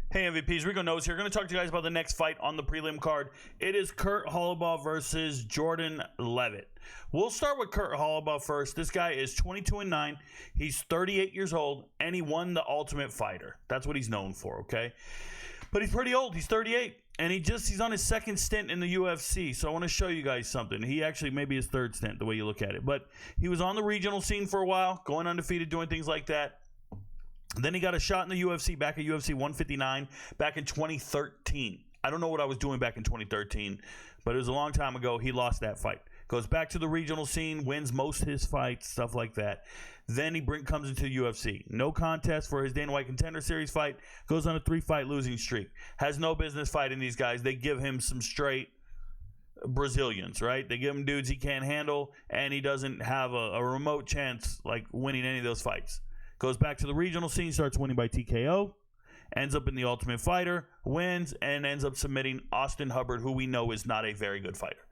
Hey MVPs, Rico Knows here. Going to talk to you guys about the next fight on the prelim card. It is Kurt Holobaugh versus Jordan Leavitt. We'll start with Kurt Holobaugh first. This guy is 22-9. He's 38 years old, and he won the Ultimate Fighter. That's what he's known for, okay? But he's pretty old. He's 38, and he's on his second stint in the UFC. So I want to show you guys something. He actually maybe his third stint, the way you look at it. But he was on the regional scene for a while, going undefeated, doing things like that. Then he got a shot in the UFC, back at UFC 159, back in 2013. I don't know what I was doing back in 2013, but it was a long time ago. He lost that fight. Goes back to the regional scene, wins most of his fights, stuff like that. Then he comes into the UFC. No contest for his Dana White Contender Series fight. Goes on a 3-fight losing streak. Has no business fighting these guys. They give him some straight Brazilians, right? They give him dudes he can't handle, and he doesn't have a remote chance like winning any of those fights. Goes back to the regional scene, starts winning by TKO, ends up in the Ultimate Fighter, wins, and ends up submitting Austin Hubbard, who we know is not a very good fighter.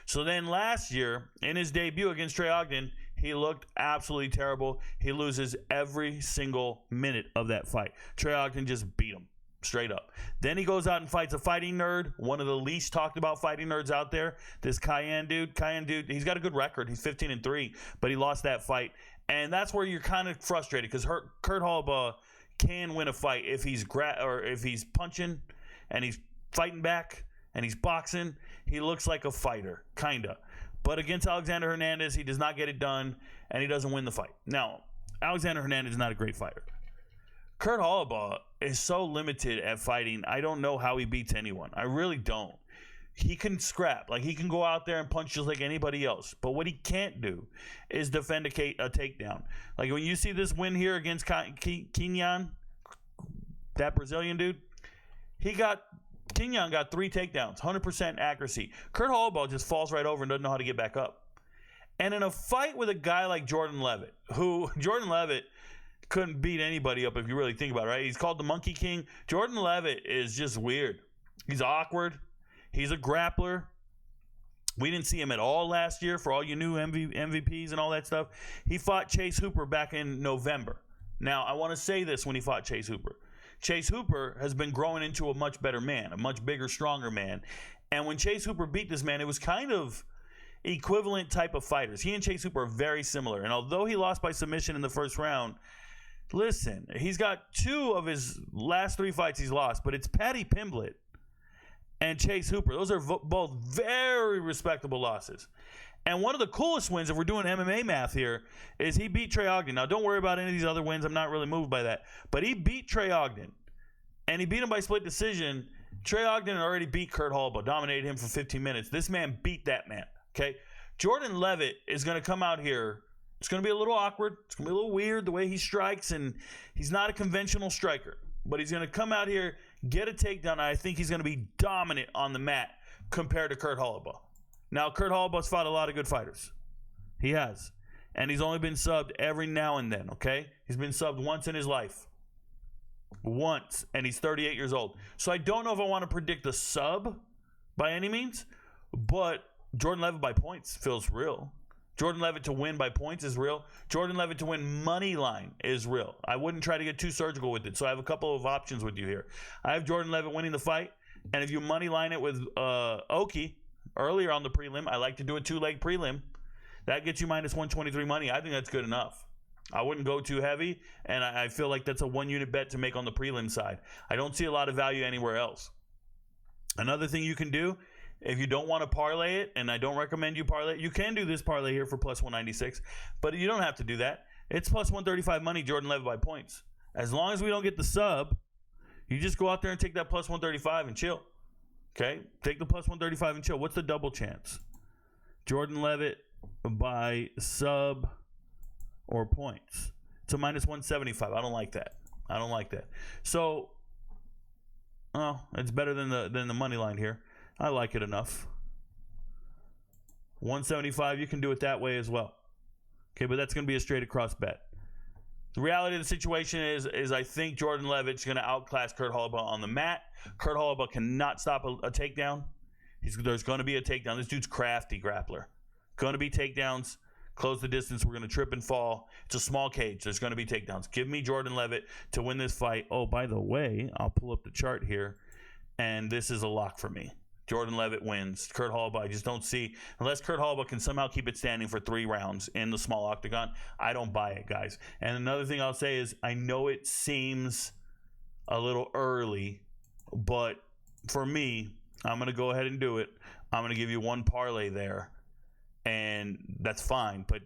So then last year, in his debut against Trey Ogden, he looked absolutely terrible. He loses every single minute of that fight. Trey Ogden just beat him straight up. Then he goes out and fights a fighting nerd, one of the least talked about fighting nerds out there, this Cayenne dude. He's got a good record. He's 15-3, but he lost that fight. And that's where you're kind of frustrated because Kurt Holobaugh can win a fight if he's punching and he's fighting back and he's boxing. He looks like a fighter, kind of. But against Alexander Hernandez, he does not get it done, and he doesn't win the fight. Now, Alexander Hernandez is not a great fighter. Kurt Holobaugh is so limited at fighting, I don't know how he beats anyone. I really don't. He can scrap. Like, he can go out there and punch just like anybody else. But what he can't do is defend a takedown. Like, when you see this win here against Kenyan, that Brazilian dude, Kenyan got 3 takedowns, 100% accuracy. Kurt Holobaugh just falls right over and doesn't know how to get back up. And in a fight with a guy like Jordan Leavitt, who Jordan Leavitt couldn't beat anybody up if you really think about it, right? He's called the Monkey King. Jordan Leavitt is just weird. He's awkward. He's a grappler. We didn't see him at all last year for all you new MVPs and all that stuff. He fought Chase Hooper back in November. Now, I want to say this when he fought Chase Hooper. Chase Hooper has been growing into a much better man, a much bigger, stronger man. And when Chase Hooper beat this man, it was kind of equivalent type of fighters. He and Chase Hooper are very similar. And although he lost by submission in the first round, listen, he's got 2 of his last 3 fights he's lost, but it's Paddy Pimblett and Chase Hooper. Those are both very respectable losses. And one of the coolest wins, if we're doing MMA math here, is he beat Trey Ogden. Now, don't worry about any of these other wins. I'm not really moved by that. But he beat Trey Ogden, and he beat him by split decision. Trey Ogden already beat Kurt Holobaugh, dominated him for 15 minutes. This man beat that man, okay? Jordan Leavitt is going to come out here. It's going to be a little awkward. It's going to be a little weird the way he strikes, and he's not a conventional striker. But he's going to come out here, get a takedown, and I think he's going to be dominant on the mat compared to Kurt Holobaugh. Now, Kurt Holobaugh's fought a lot of good fighters. He has. And he's only been subbed every now and then, okay? He's been subbed once in his life. Once. And he's 38 years old. So I don't know if I want to predict a sub by any means, but Jordan Leavitt by points feels real. Jordan Leavitt to win by points is real. Jordan Leavitt to win money line is real. I wouldn't try to get too surgical with it, so I have a couple of options with you here. I have Jordan Leavitt winning the fight, and if you money line it with Oki, earlier on the prelim, I like to do a 2-leg prelim. That gets you minus 123 money. I think that's good enough. I wouldn't go too heavy, and I feel like that's a 1-unit bet to make on the prelim side. I don't see a lot of value anywhere else. Another thing you can do, if you don't want to parlay it, and I don't recommend you parlay it, you can do this parlay here for plus 196, but you don't have to do that. It's plus 135 money, Jordan Leavitt by points. As long as we don't get the sub, you just go out there and take that plus 135 and chill. Okay, take the plus 135 and chill. What's the double chance? Jordan Leavitt by sub or points. It's a minus 175. I don't like that. So, it's better than the money line here. I like it enough. 175, you can do it that way as well. Okay, but that's going to be a straight across bet. The reality of the situation is I think Jordan Leavitt's going to outclass Kurt Holobaugh on the mat. Kurt Holobaugh cannot stop a takedown. There's going to be a takedown. This dude's crafty grappler. Going to be takedowns. Close the distance. We're going to trip and fall. It's a small cage. There's going to be takedowns. Give me Jordan Leavitt to win this fight. Oh, by the way, I'll pull up the chart here, and this is a lock for me. Jordan Leavitt wins. Kurt Holobaugh, I just don't see, unless Kurt Holobaugh can somehow keep it standing for 3 rounds in the small octagon, I don't buy it, guys. And another thing I'll say is, I know it seems a little early, but for me, I'm going to go ahead and do it. I'm going to give you one parlay there, and that's fine. But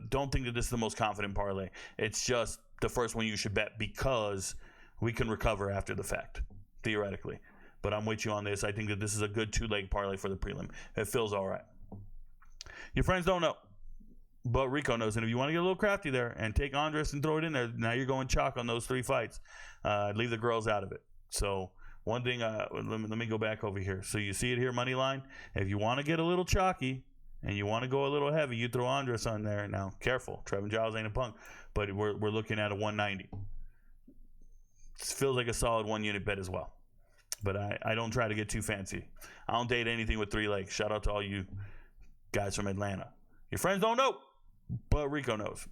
don't think that this is the most confident parlay. It's just the first one you should bet because we can recover after the fact, theoretically. But I'm with you on this. I think that this is a good 2-leg parlay for the prelim. It feels all right. Your friends don't know, but Rico knows. And if you want to get a little crafty there and take Andres and throw it in there, now you're going chalk on those 3 fights. Leave the girls out of it. So one thing, let me go back over here. So you see it here, money line. If you want to get a little chalky and you want to go a little heavy, you throw Andres on there. Now, careful. Trevin Giles ain't a punk, but we're looking at a 190. It feels like a solid 1-unit bet as well. But I don't try to get too fancy. I don't date anything with 3 legs. Shout out to all you guys from Atlanta. Your friends don't know, but Rico knows.